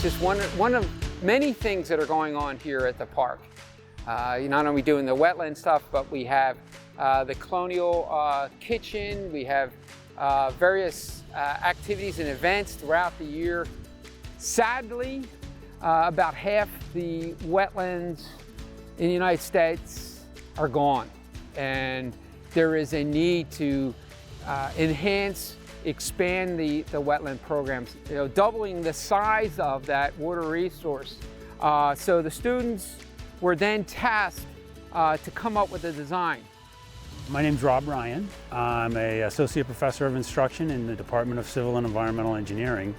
just one of many things that are going on here at the park. Not only doing the wetland stuff, but we have the colonial kitchen, we have various activities and events throughout the year. Sadly, about half the wetlands in the United States are gone, and there is a need to enhance, expand the wetland programs, doubling the size of that water resource. So the students were then tasked to come up with a design. My name's Rob Ryan. I'm an associate professor of instruction in the Department of Civil and Environmental Engineering.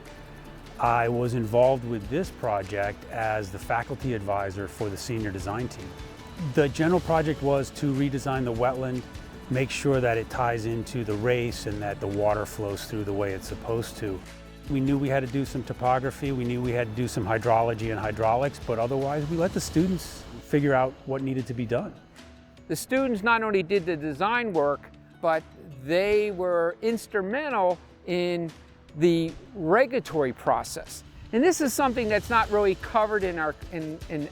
I was involved with this project as the faculty advisor for the senior design team. The general project was to redesign the wetland, make sure that it ties into the race and that the water flows through the way it's supposed to. We knew we had to do some topography, we knew we had to do some hydrology and hydraulics, but otherwise we let the students figure out what needed to be done. The students not only did the design work, but they were instrumental in the regulatory process. And this is something that's not really covered in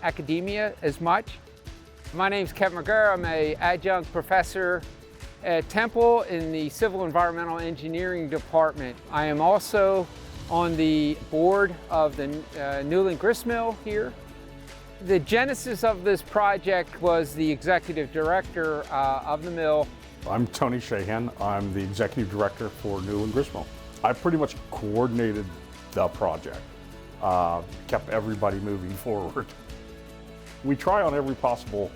academia as much. My name's Kevin McGurr. I'm an adjunct professor at Temple in the Civil Environmental Engineering Department. I am also on the board of the Newlin Grist Mill here. The genesis of this project was the executive director of the mill. I'm Tony Shahan. I'm the executive director for Newlin Grist Mill. I pretty much coordinated the project, kept everybody moving forward. We try on every possible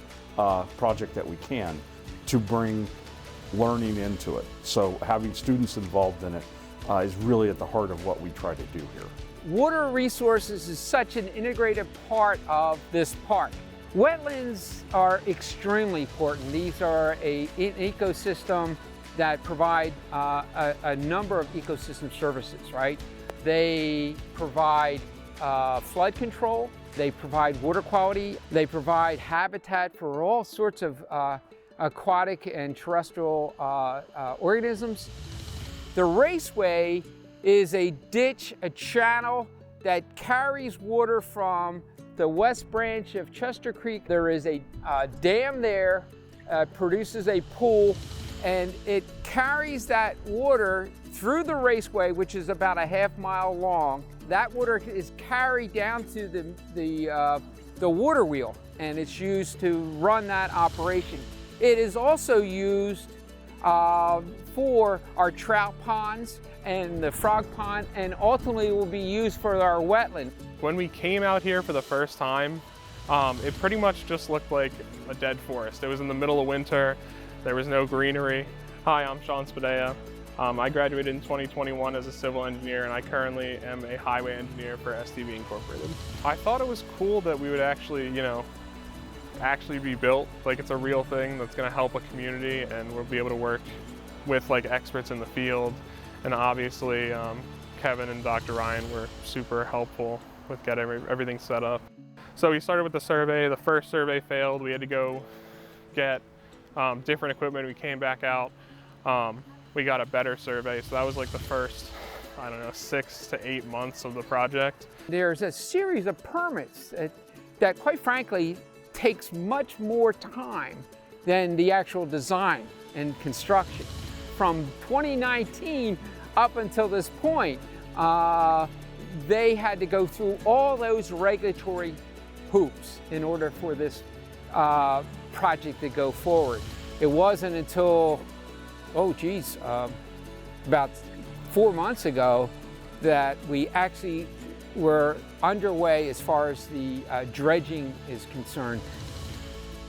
project that we can to bring learning into it. So having students involved in it is really at the heart of what we try to do here. Water resources is such an integrated part of this park. Wetlands are extremely important. These are an ecosystem that provide a number of ecosystem services, right? They provide flood control, they provide water quality, they provide habitat for all sorts of aquatic and terrestrial organisms. The raceway is a ditch, a channel that carries water from the west branch of Chester Creek. There is a dam there, produces a pool, and it carries that water through the raceway, which is about a half-mile long. That water is carried down to the water wheel, and it's used to run that operation. It is also used for our trout ponds and the frog pond, and ultimately will be used for our wetland. When we came out here for the first time, it pretty much just looked like a dead forest. It was in the middle of winter, there was no greenery. Hi, I'm Sean Spadea. I graduated in 2021 as a civil engineer, and I currently am a highway engineer for STV Incorporated. I thought it was cool that we would actually, actually be built, like it's a real thing that's going to help a community, and we'll be able to work with experts in the field. And obviously Kevin and Dr. Ryan were super helpful with getting everything set up. So we started with the survey. The first survey failed. We had to go get different equipment. We came back out. We got a better survey. So that was like the first, 6 to 8 months of the project. There's a series of permits that quite frankly takes much more time than the actual design and construction. From 2019 up until this point, they had to go through all those regulatory hoops in order for this project to go forward. It wasn't until, about 4 months ago that we actually were underway as far as the dredging is concerned.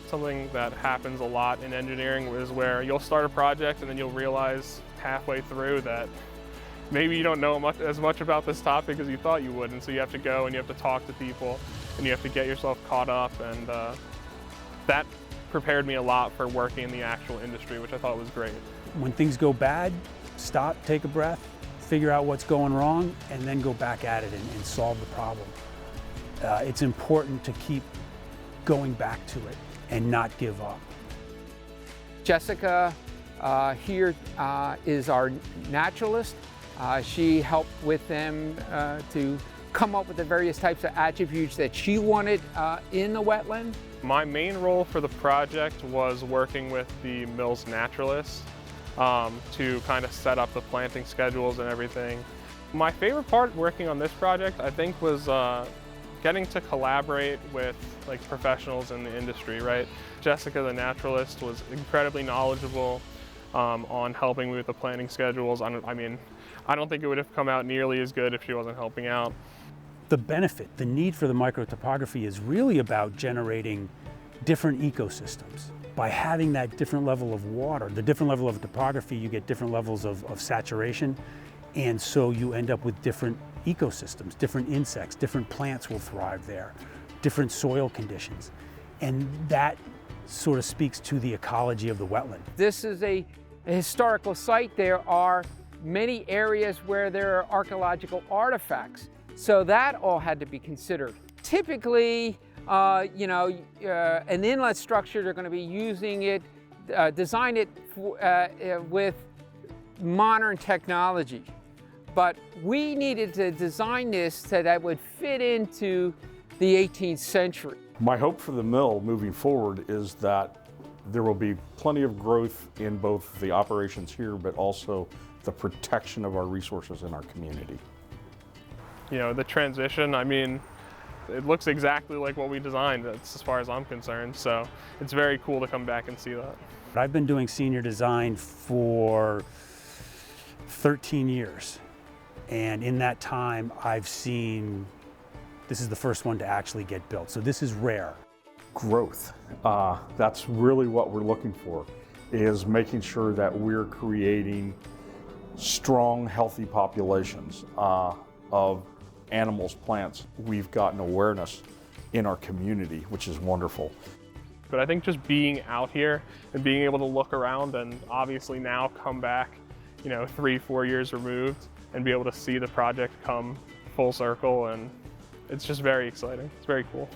Something that happens a lot in engineering is where you'll start a project and then you'll realize halfway through that maybe you don't know as much about this topic as you thought you would, and so you have to go and you have to talk to people and you have to get yourself caught up, and that prepared me a lot for working in the actual industry, which I thought was great. When things go bad, stop, take a breath, figure out what's going wrong, and then go back at it and solve the problem. It's important to keep going back to it and not give up. Jessica here is our naturalist. She helped with them to come up with the various types of attributes that she wanted in the wetland. My main role for the project was working with the mill's naturalist to kind of set up the planting schedules and everything. My favorite part working on this project, I think, was getting to collaborate with professionals in the industry, right? Jessica, the naturalist, was incredibly knowledgeable on helping me with the planting schedules. I mean, I don't think it would have come out nearly as good if she wasn't helping out. The benefit, the need for the microtopography is really about generating different ecosystems. By having that different level of water, the different level of topography, you get different levels of saturation, and so you end up with different ecosystems, different insects, different plants will thrive there, different soil conditions, and that sort of speaks to the ecology of the wetland. This is a historical site. There are many areas where there are archaeological artifacts, so that all had to be considered. Typically, an inlet structure, they're going to be using it, design it with modern technology. But we needed to design this so that would fit into the 18th century. My hope for the mill moving forward is that there will be plenty of growth in both the operations here, but also the protection of our resources in our community. You know, the transition, I mean, it looks exactly like what we designed, as far as I'm concerned, so it's very cool to come back and see that. I've been doing senior design for 13 years, and in that time I've seen this is the first one to actually get built, so this is rare. Growth, that's really what we're looking for, is making sure that we're creating strong, healthy populations of animals, plants. We've gotten awareness in our community, which is wonderful. But I think just being out here and being able to look around and obviously now come back, 3-4 years removed and be able to see the project come full circle, and it's just very exciting. It's very cool.